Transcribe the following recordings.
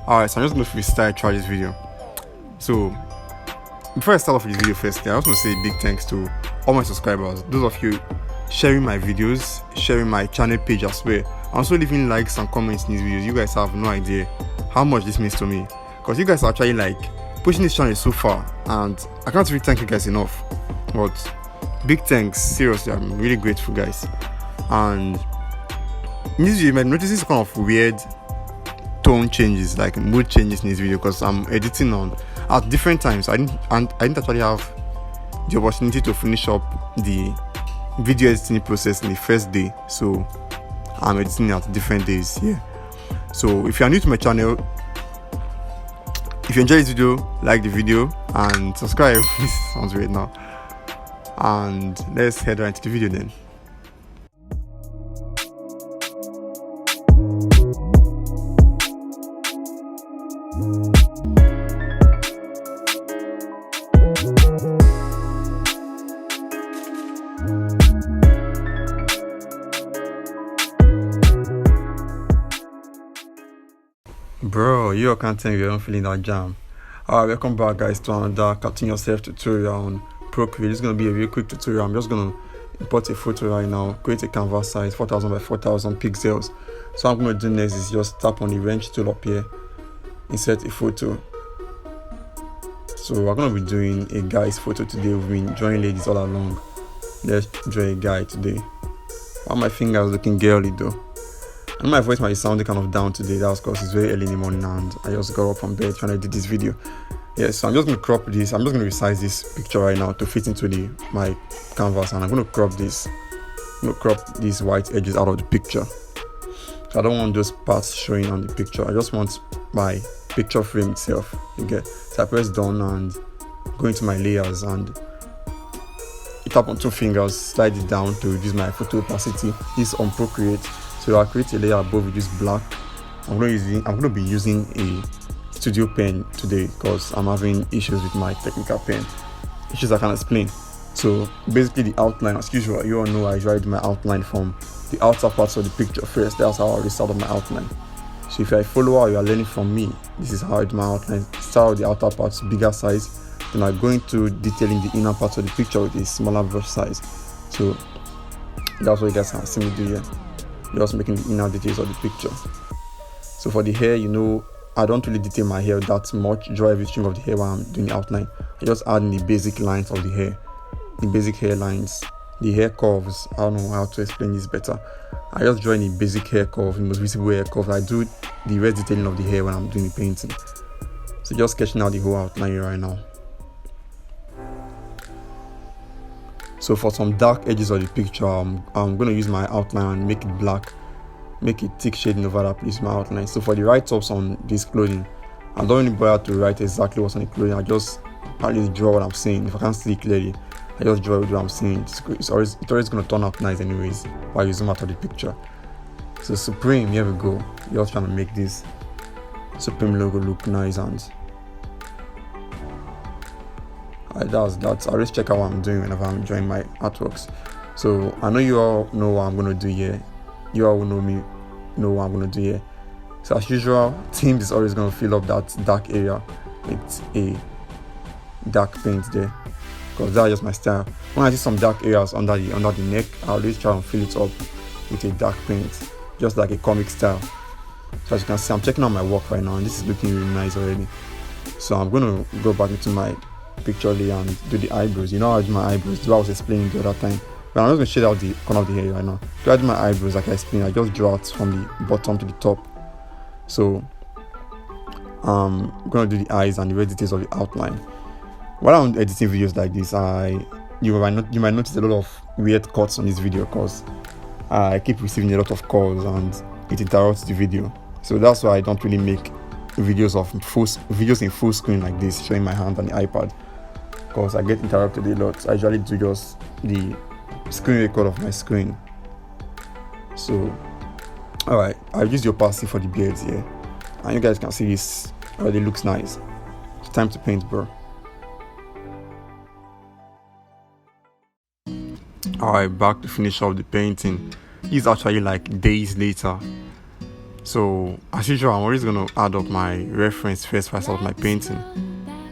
Alright, so I'm just going to freestyle try this video. So before I start off with this video firstly, I just want to say a big thanks to all my subscribers, those of you sharing my videos, sharing my channel page as well, and also leaving likes and comments in these videos. You guys have no idea how much this means to me, because you guys are actually like pushing this channel so far, and I can't really thank you guys enough. But big thanks, seriously, I'm really grateful, guys. And in this video you might notice this kind of weird tone changes, like mood changes in this video, because I'm editing on at different times. I didn't actually have the opportunity to finish up the video editing process in the first day, so I'm editing at different days here. So if you are new to my channel, if you enjoy this video, like the video and subscribe. This sounds weird now, and let's head right into the video then. Bro, you can't tell me you're not feeling that jam. Alright, welcome back guys to another Cartoon Yourself tutorial on Procreate. This is going to be a real quick tutorial. I'm just going to import a photo right now, create a canvas size 4000 by 4000 pixels. So what I'm going to do next is just tap on the wrench tool up here, insert a photo. So we're going to be doing a guy's photo today. We've been drawing ladies all along. Let's draw a guy today. Why my fingers looking girly though? And my voice might be sounding kind of down today. That's because it's very early in the morning and I just got up from bed trying to edit this video. Yes, so I'm just going to crop this. I'm just going to resize this picture right now to fit into my canvas, and I'm going to crop this. I'm going to crop these white edges out of the picture. So I don't want those parts showing on the picture. I just want my picture frame itself. You get. So I press done and go into my layers and tap on two fingers, slide it down to reduce my photo opacity. This on Procreate. So I'll create a layer above with this black. I'm going to be using a studio pen today because I'm having issues with my technical pen. Issues I can't explain. So basically the outline, as usual, you all know I usually do my outline from the outer parts of the picture first. That's how I start my outline. So if you're a follower or you are learning from me, this is how I do my outline. Start with the outer parts, bigger size. Then I go into detailing the inner parts of the picture with a smaller brush size. So that's what you guys can see me do here. Just making the inner details of the picture. So for the hair, you know, I don't really detail my hair that much, draw every string of the hair while I'm doing the outline. I just add in the basic lines of the hair, the basic hair lines, the hair curves. I don't know how to explain this better. I just draw in the basic hair curve, the most visible hair curve. I do the rest detailing of the hair when I'm doing the painting. So just sketching out the whole outline here right now. So for some dark edges of the picture, I'm going to use my outline and make it black, make it thick shading over that place, my outline. So for the write-ups on this clothing, I don't really bother to write exactly what's on the clothing. I just at least draw what I'm saying. If I can't see it clearly, I just draw what I'm saying. It's always going to turn out nice anyways while you zoom out of the picture. So Supreme, here we go. Just trying to make this Supreme logo look nice, and that's I always check out what I'm doing whenever I'm drawing my artworks. So I know you all know what I'm going to do here. You all who know me know what I'm going to do here. So as usual, Team is always going to fill up that dark area with a dark paint there, because that's just my style. When I see some dark areas under the neck, I always try and fill it up with a dark paint, just like a comic style. So as you can see, I'm checking out my work right now and this is looking really nice already. So I'm going to go back into my picture layer and do the eyebrows. You know how I do my eyebrows, that's what I was explaining the other time. But I'm just going to shade out the corner of the hair right now. So I do my eyebrows like I explained. I just draw out from the bottom to the top. So I'm going to do the eyes and the red details of the outline. While I'm editing videos like this, you might notice a lot of weird cuts on this video because I keep receiving a lot of calls and it interrupts the video. So that's why I don't really make videos in full screen like this, showing my hand on the iPad, because I get interrupted a lot. I usually do just the screen record of my screen. So alright, I've used the opacity for the beards here, and you guys can see this already looks nice. It's time to paint, bro. Alright, back to finish off the painting. It's actually like days later. So as usual, I'm always going to add up my reference first before I start my painting.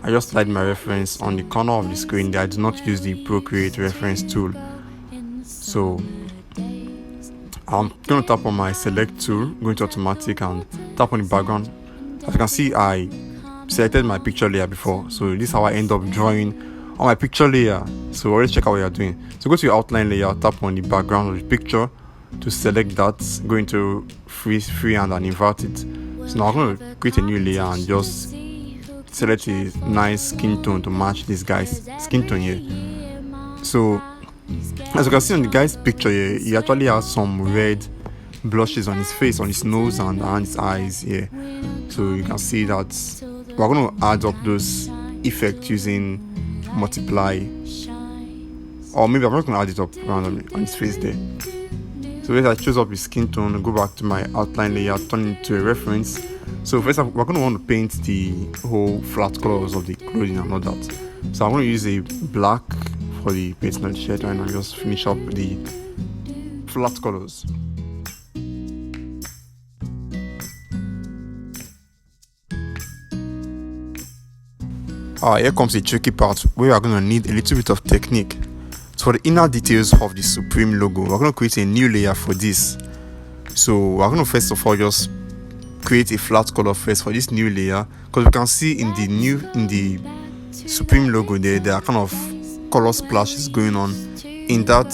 I just slide my reference on the corner of the screen there. I do not use the Procreate reference tool. So I'm going to tap on my select tool, going to automatic, and tap on the background. As you can see, I selected my picture layer before, so this is how I end up drawing on my picture layer. So always check out what you're doing. So go to your outline layer, tap on the background of the picture to select that, go into freehand and invert it. So now I'm going to create a new layer and just select a nice skin tone to match this guy's skin tone here. So as you can see on the guy's picture here, he actually has some red blushes on his face, on his nose and around his eyes here. So you can see that we're going to add up those effects using multiply, or maybe I'm not going to add it up randomly on his face there. So as I choose up his skin tone, go back to my outline layer, turn it into a reference. So first we're going to want to paint the whole flat colors of the clothing and all that. So I'm going to use a black for the painting of the shirt right now, just finish up the flat colors. Here comes the tricky part where we are going to need a little bit of technique. So for the inner details of the Supreme logo, we're going to create a new layer for this. So we're going to first of all just create a flat color first for this new layer, because we can see in the Supreme logo there are kind of color splashes going on in that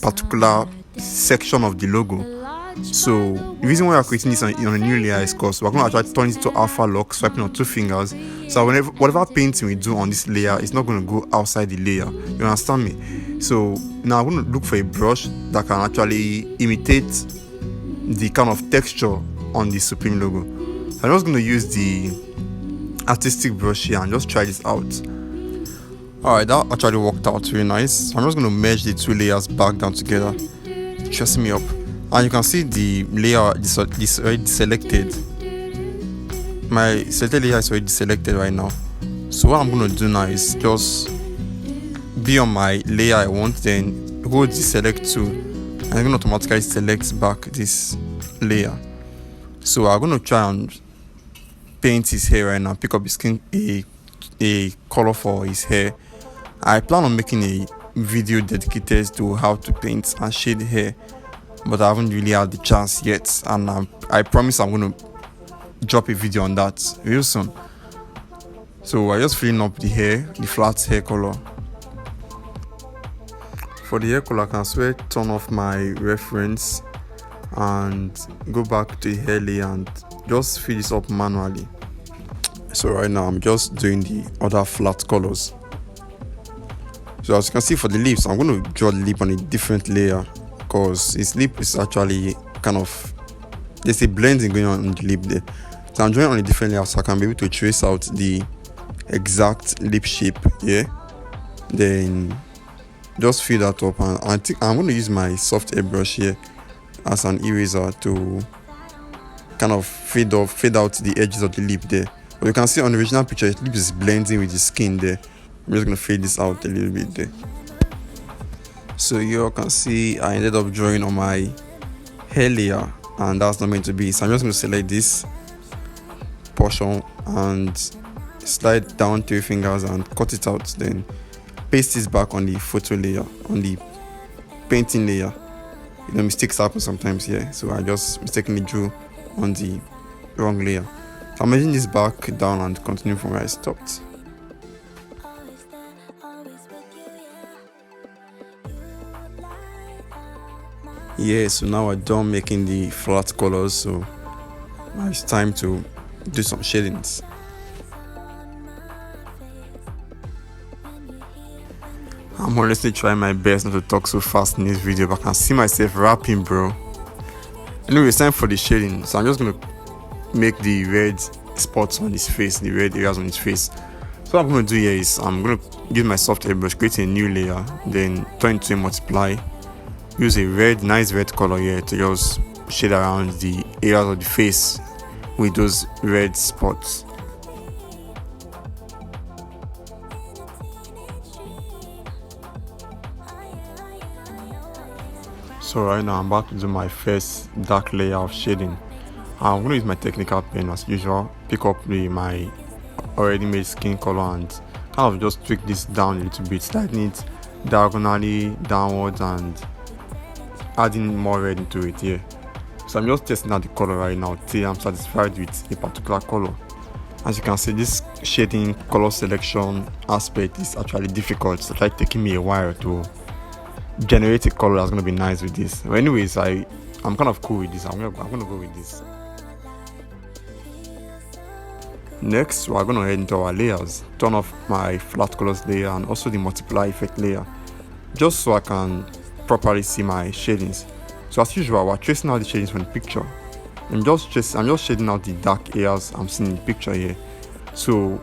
particular section of the logo. So the reason why we're creating this on a new layer is because we're going to try to turn it to alpha lock, swiping on 2 fingers. So whatever painting we do on this layer is not going to go outside the layer. You understand me? So now I'm going to look for a brush that can actually imitate the kind of texture on the Supreme logo. So I'm just going to use the artistic brush here and just try this out. Alright, that actually worked out really nice. So I'm just going to merge the 2 layers back down together, stressing me up. And you can see the layer is already selected. My selected layer is already selected right now. So what I'm going to do now is just be on my layer I want, then hold the select tool, and I'm going to automatically select back this layer. So I'm going to try and paint his hair right now, pick up a color for his hair. I plan on making a video dedicated to how to paint and shade hair, but I haven't really had the chance yet, and I promise I'm going to drop a video on that real soon. So I'm just filling up the hair, the flat hair color. For the hair color, I can swear turn off my reference and go back to the hair layer and just fill this up manually. So right now I'm just doing the other flat colors. So as you can see for the lips, I'm going to draw the lip on a different layer, because his lip is actually kind of, there's a blending going on the lip there. So I'm drawing on a different layer so I can be able to trace out the exact lip shape here. Then just fill that up, and I think I'm going to use my soft airbrush here as an eraser to kind of fade out the edges of the lip there. But you can see on the original picture, his lip is blending with the skin there. I'm just going to fade this out a little bit there. So you can see I ended up drawing on my hair layer, and that's not meant to be. So I'm just going to select this portion and slide down 3 fingers and cut it out, then paste this back on the photo layer, on the painting layer. You know, mistakes happen sometimes here, so I just mistakenly drew on the wrong layer. So I'm moving this back down and continue from where I stopped. Yeah, so now we're done making the flat colors, so now it's time to do some shadings. I'm honestly trying my best not to talk so fast in this video, but I can see myself rapping, bro. Anyway, it's time for the shading. So I'm just gonna make the red spots on his face, the red areas on his face. So what I'm gonna do here is I'm gonna use my soft airbrush, create a new layer, then turn it to a multiply. Use a nice red color here to just shade around the areas of the face with those red spots. So right now I'm about to do my first dark layer of shading. I'm gonna use my technical pen as usual, pick up my already made skin color and kind of just tweak this down a little bit, sliding it diagonally downwards and adding more red into it here. So I'm just testing out the color right now till I'm satisfied with a particular color. As you can see, this shading color selection aspect is actually difficult. It's like taking me a while to generate a color that's gonna be nice with this. But anyways, I'm kind of cool with this. I'm gonna go with this. Next, we're gonna head into our layers. Turn off my flat colors layer and also the multiply effect layer, just so I can properly see my shadings. So as usual, we're tracing out the shadings from the picture. I'm just shading out the dark areas I'm seeing in the picture here. So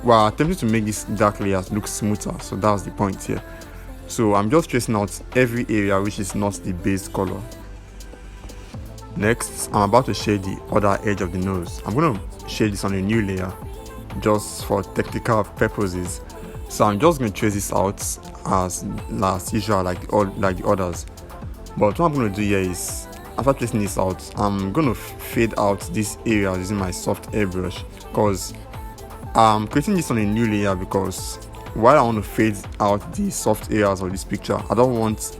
we're attempting to make these dark layers look smoother. So that's the point here. So I'm just tracing out every area which is not the base color. Next, I'm about to shade the other edge of the nose. I'm going to shade this on a new layer just for technical purposes. So I'm just going to trace this out as usual like the others. But what I'm going to do here is, after tracing this out, I'm going to fade out this area using my soft airbrush, because I'm creating this on a new layer because while I want to fade out the soft areas of this picture, I don't want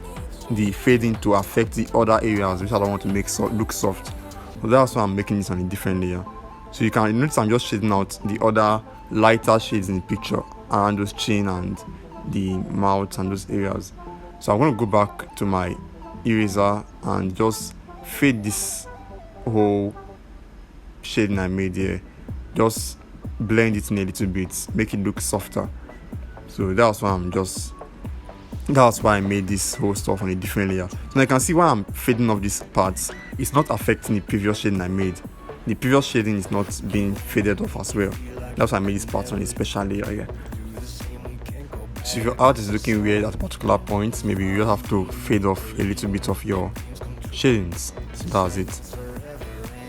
the fading to affect the other areas which I don't want to make look soft. So that's why I'm making this on a different layer. So you can notice I'm just shading out the other lighter shades in the picture around those chin and the mouth and those areas. So I'm going to go back to my eraser and just fade this whole shading I made here. Just blend it in a little bit, make it look softer. So that's why I made this whole stuff on a different layer. So you can see why I'm fading off these parts. It's not affecting the previous shading I made. The previous shading is not being faded off as well. That's why I made this part on a special layer here. So if your art is looking weird at a particular point, maybe you have to fade off a little bit of your shadings. So that's it.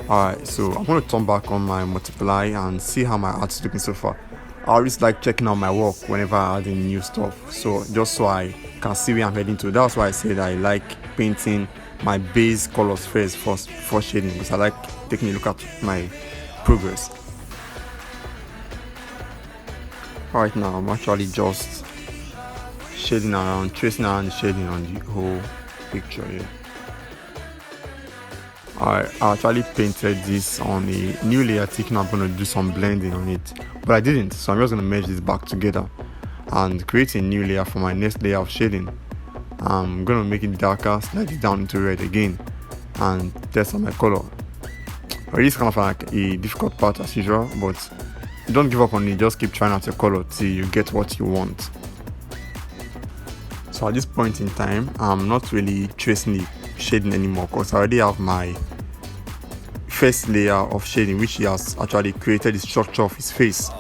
Alright, so I'm going to turn back on my multiply and see how my art is looking so far. I always like checking out my work whenever I add in new stuff, so just so I can see where I'm heading to. That's why I said I like painting my base colors first for shading, because I like taking a look at my progress. Right now I'm actually just tracing around the shading on the whole picture here. I actually painted this on a new layer thinking I'm going to do some blending on it, but I didn't. So I'm just going to merge this back together and create a new layer for my next layer of shading. I'm going to make it darker, slide it down into red again and test on my color. It is kind of like a difficult part as usual, but don't give up on it. Just keep trying out your color till you get what you want. So at this point in time, I'm not really tracing the shading anymore because I already have my first layer of shading, which he has actually created the structure of his face.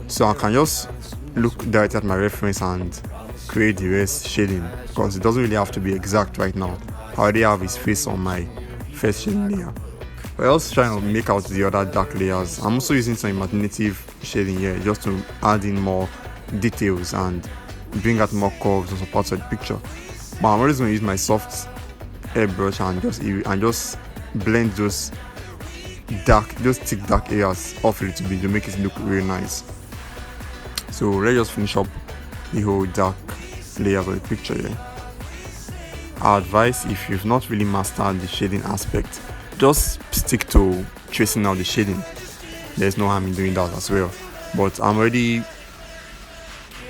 So I can just look directly at my reference and create the rest shading, because it doesn't really have to be exact right now. I already have his face on my first shading layer. But also trying to make out the other dark layers. I'm also using some imaginative shading here just to add in more details and bring out more curves on some parts of the picture. But I'm always going to use my soft airbrush and just blend those thick dark areas off a little bit to make it look really nice. So let's just finish up the whole dark layers of the picture here. I advise, if you've not really mastered the shading aspect, just stick to tracing out the shading. There's no harm in doing that as well. But I'm already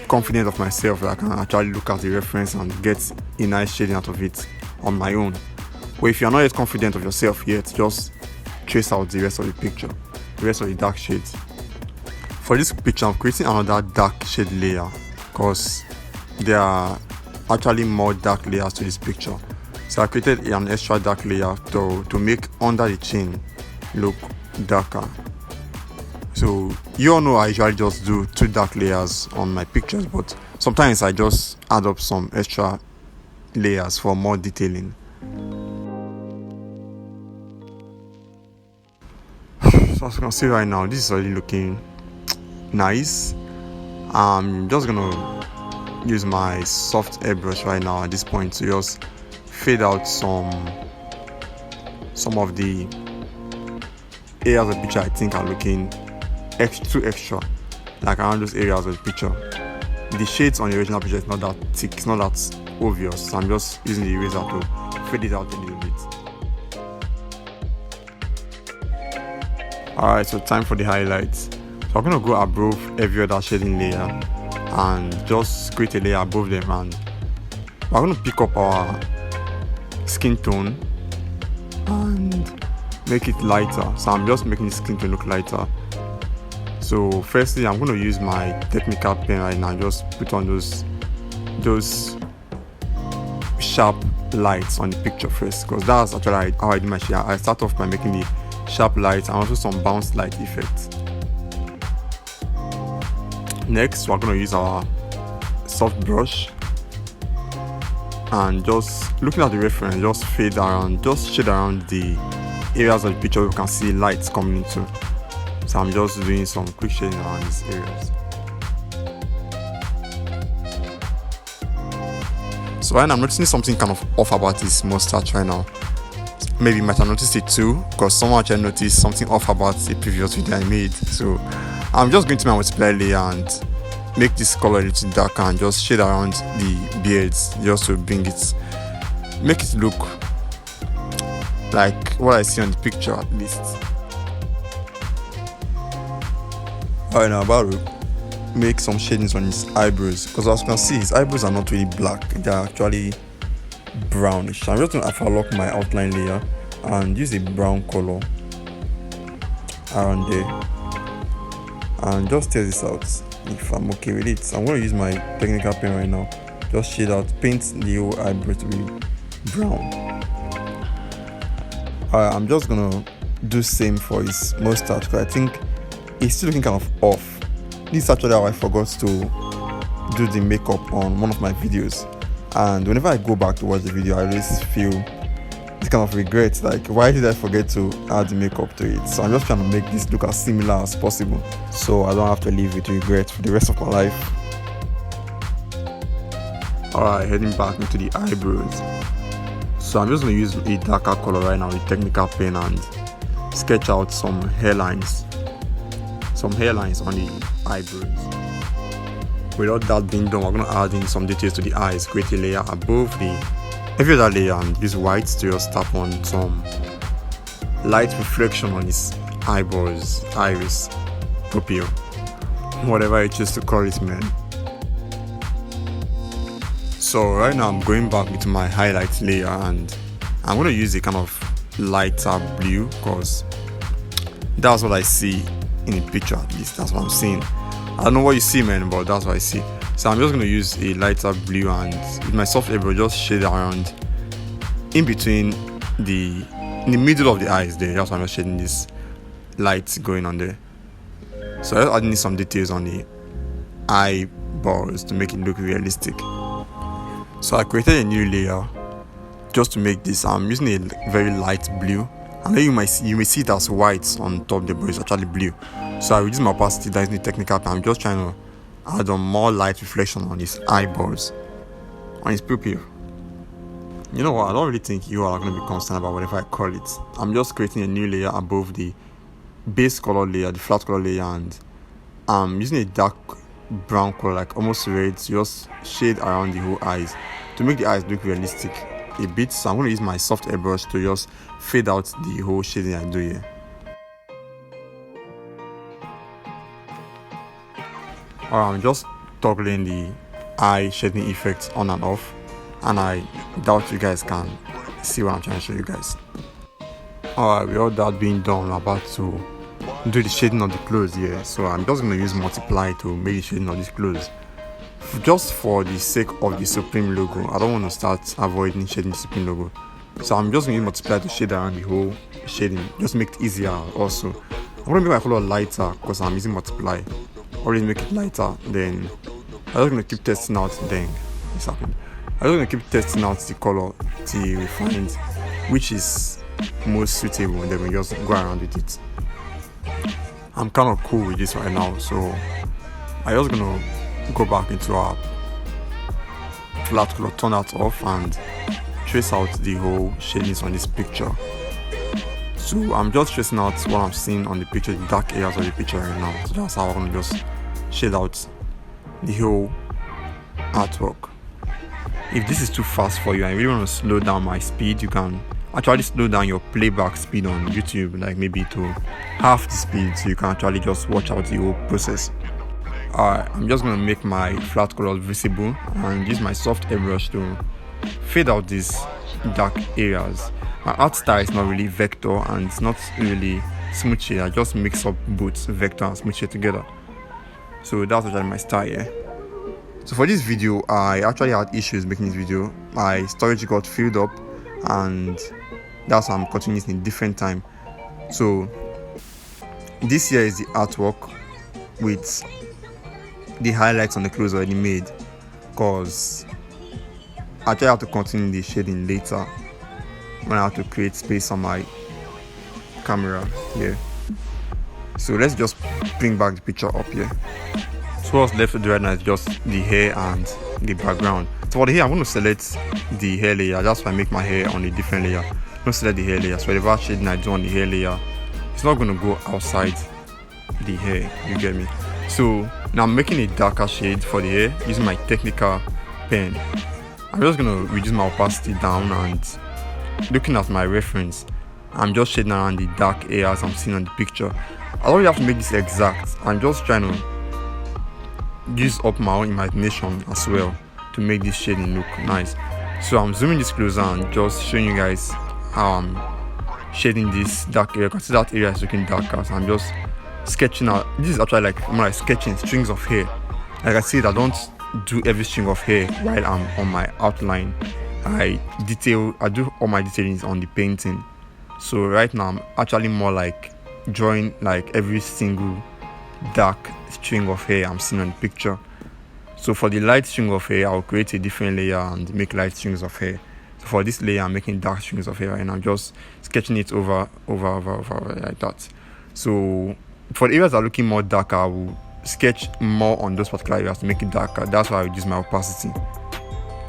confident of myself that I can actually look at the reference and get a nice shading out of it on my own. But if you're not yet confident of yourself yet, just trace out the rest of the picture, the rest of the dark shades. For this picture, I'm creating another dark shade layer because there are actually more dark layers to this picture. So I created an extra dark layer to make under the chin look darker. So you all know I usually just do 2 dark layers on my pictures, but sometimes I just add up some extra layers for more detailing. So as you can see right now, this is already looking nice. I'm just gonna use my soft airbrush right now at this point to just fade out some of the areas of the picture I think are looking too extra, like around those areas of the picture. The shades on the original picture is not that thick, it's not that obvious, so I'm just using the eraser to fade it out a little bit. Alright, so time for the highlights. So I'm going to go above every other shading layer and just create a layer above them, and we're going to pick up our skin tone and make it lighter. So I'm just making the skin tone look lighter. So firstly, I'm going to use my technical pen right now, just put on those sharp lights on the picture first, because that's actually how I do my shade. I start off by making the sharp lights and also some bounce light effects. Next, we're going to use our soft brush and just looking at the reference, just fade around, just shade around the areas of the picture we can see lights coming into. So I'm just doing some quick shading around these areas. So right now I'm noticing something kind of off about this mustache right now. Maybe you might have noticed it too, because someone actually noticed something off about the previous video I made. So I'm just going to my multiply layer and make this color a little darker and just shade around the beards, just to bring it, make it look like what I see on the picture at least. Alright, now I'm about to make some shadings on his eyebrows, because as you can see his eyebrows are not really black, they are actually brownish. I'm just going to unlock my outline layer and use a brown color around there and just test this out if I'm okay with it. I'm going to use my technical pen right now, just shade out, paint the whole eyebrow to be brown. Alright, I'm just going to do same for his mustache, because I think it's still looking kind of off. This is actually how I forgot to do the makeup on one of my videos, and whenever I go back to watch the video I always feel this kind of regret, like why did I forget to add the makeup to it. So I'm just trying to make this look as similar as possible so I don't have to live with regret for the rest of my life. Alright, heading back into the eyebrows. So I'm just going to use a darker color right now with technical pen and sketch out some hairlines on the eyebrows. Without that being done, we're going to add in some details to the eyes, create a layer above every other layer, and use white to just tap on some light reflection on his eyeballs, iris, pupil, whatever you choose to call it, man. So right now I'm going back into my highlight layer and I'm going to use a kind of lighter blue, because that's what I see in the picture, at least that's what I'm seeing. I don't know what you see, man, but that's what I see. So I'm just going to use a lighter blue and with my soft eyebrow just shade around in between in the middle of the eyes there. That's why I'm just shading this light going on there. So I'm adding some details on the eyeballs to make it look realistic. So I created a new layer just to make this. I'm using a very light blue, and then you may see it as white on top, but it's actually blue. So I reduce my opacity, that is the technical part. I'm just trying to add on more light reflection on his eyeballs, on his pupil. You know what, I don't really think you all are going to be concerned about whatever I call it. I'm just creating a new layer above the base color layer, the flat color layer, and I'm using a dark brown color, like almost red, to just shade around the whole eyes to make the eyes look realistic a bit. So I'm going to use my soft airbrush to just fade out the whole shading I do here. Alright, I'm just toggling the eye shading effect on and off, and I doubt you guys can see what I'm trying to show you guys. Alright, with all that being done, I'm about to do the shading of the clothes here. So I'm just going to use multiply to make the shading of these clothes. Just for the sake of the Supreme logo, I don't want to start avoiding shading the Supreme logo. So I'm just going to use multiply to shade around the whole shading, just to make it easier. Also, I'm going to make my color lighter because I'm using multiply. Already make it lighter, then I'm just going to keep testing out. Then this happened. I'm just going to keep testing out the color till we find which is most suitable, and then we just go around with it. I'm kind of cool with this right now, so I'm just going to go back into our flat color, turn that off, and trace out the whole shadings on this picture. So I'm just tracing out what I'm seeing on the picture, the dark areas of the picture right now. So that's how I'm gonna just shade out the whole artwork. If this is too fast for you and you really want to slow down my speed, you can actually slow down your playback speed on YouTube, like maybe to half the speed, so you can actually just watch out the whole process. Alright, I'm just gonna make my flat colors visible and use my soft airbrush to fade out these dark areas. My art style is not really vector and it's not really smooth shade. I just mix up both vector and smooth shade together. So that's actually my style here. So for this video, I actually had issues making this video. My storage got filled up and that's why I'm cutting this in a different time. So this here is the artwork with the highlights on the clothes already made, because I actually have to continue the shading later when I have to create space on my camera here. So let's just bring back the picture up here. So what's left to do right now is just the hair and the background. So for the hair, I'm going to select the hair layer. That's why I make my hair on a different layer. I'm going to select the hair layer. So whatever shading I do on the hair layer, it's not going to go outside the hair, you get me? So now I'm making a darker shade for the hair using my Technical pen. I'm just going to reduce my opacity down, and looking at my reference, I'm just shading around the dark areas I'm seeing on the picture. I don't really have to make this exact. I'm just trying to use up my own imagination as well to make this shading look nice. So I'm zooming this closer and just showing you guys how I'm shading this dark area, because that area is looking darker. So I'm just sketching out. This is actually like more like sketching strings of hair. Like I said, I don't do every string of hair while I'm on my outline. I do all my detailing on the painting. So right now I'm actually more like drawing like every single dark string of hair I'm seeing on the picture. So for the light string of hair, I'll create a different layer and make light strings of hair. So for this layer, I'm making dark strings of hair and I'm just sketching it over like that. So for the areas that are looking more darker, I will sketch more on those particular areas to make it darker. That's why I reduce my opacity.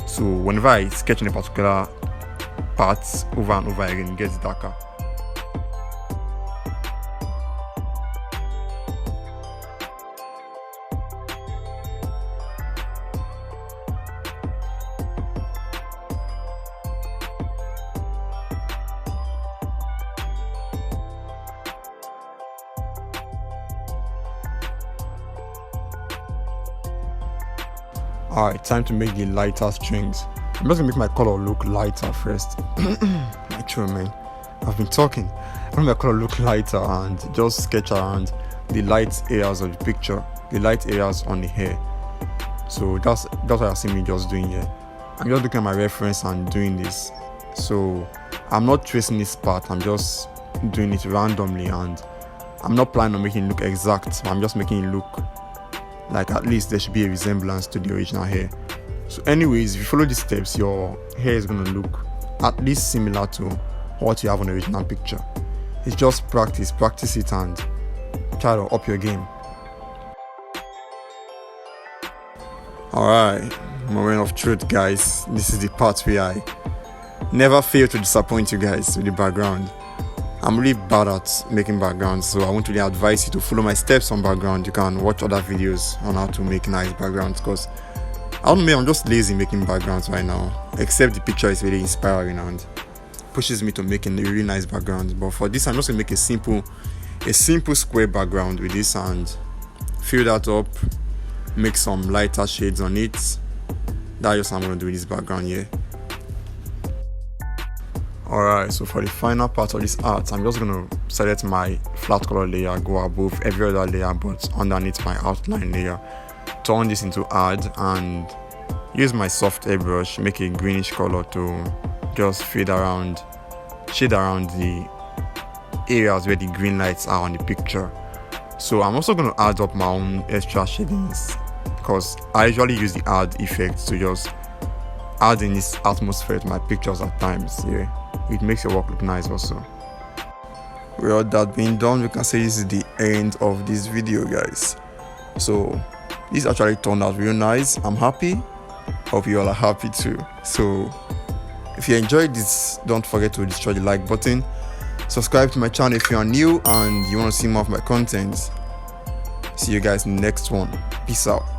So whenever I sketch in a particular part over and over again, it gets darker. Alright, time to make the lighter strings. I'm just gonna make my color look lighter first. My true man, I've been talking. I'm gonna make my color look lighter and just sketch around the light areas of the picture, the light areas on the hair. So that's what I see me just doing here. I'm just looking at my reference and doing this. So I'm not tracing this part, I'm just doing it randomly, and I'm not planning on making it look exact, but I'm just making it look like at least there should be a resemblance to the original hair. So anyways, if you follow these steps, your hair is going to look at least similar to what you have on the original picture. It's just practice it and try to up your game. Alright, moment of truth guys. This is the part where I never fail to disappoint you guys with the background. I'm really bad at making backgrounds, so I won't really advise you to follow my steps on background. You can watch other videos on how to make nice backgrounds, because I don't know, I'm just lazy making backgrounds right now, except the picture is really inspiring and pushes me to making a really nice background. But for this, I'm just gonna make a simple square background with this and fill that up, make some lighter shades on it. That's just what I'm gonna do with this background here. Alright, so for the final part of this art, I'm just going to select my flat color layer, go above every other layer but underneath my outline layer, turn this into add, and use my soft airbrush, make a greenish color to just shade around the areas where the green lights are on the picture. So I'm also going to add up my own extra shadings, because I usually use the add effect to just add in this atmosphere to my pictures at times. Yeah, it makes your work look nice also. Well, that being done, we can say this is the end of this video guys. So this actually turned out real nice. I'm happy, hope you all are happy too. So if you enjoyed this, don't forget to destroy the like button Subscribe to my channel if you are new and you want to see more of my content. See you guys in the next one. Peace out.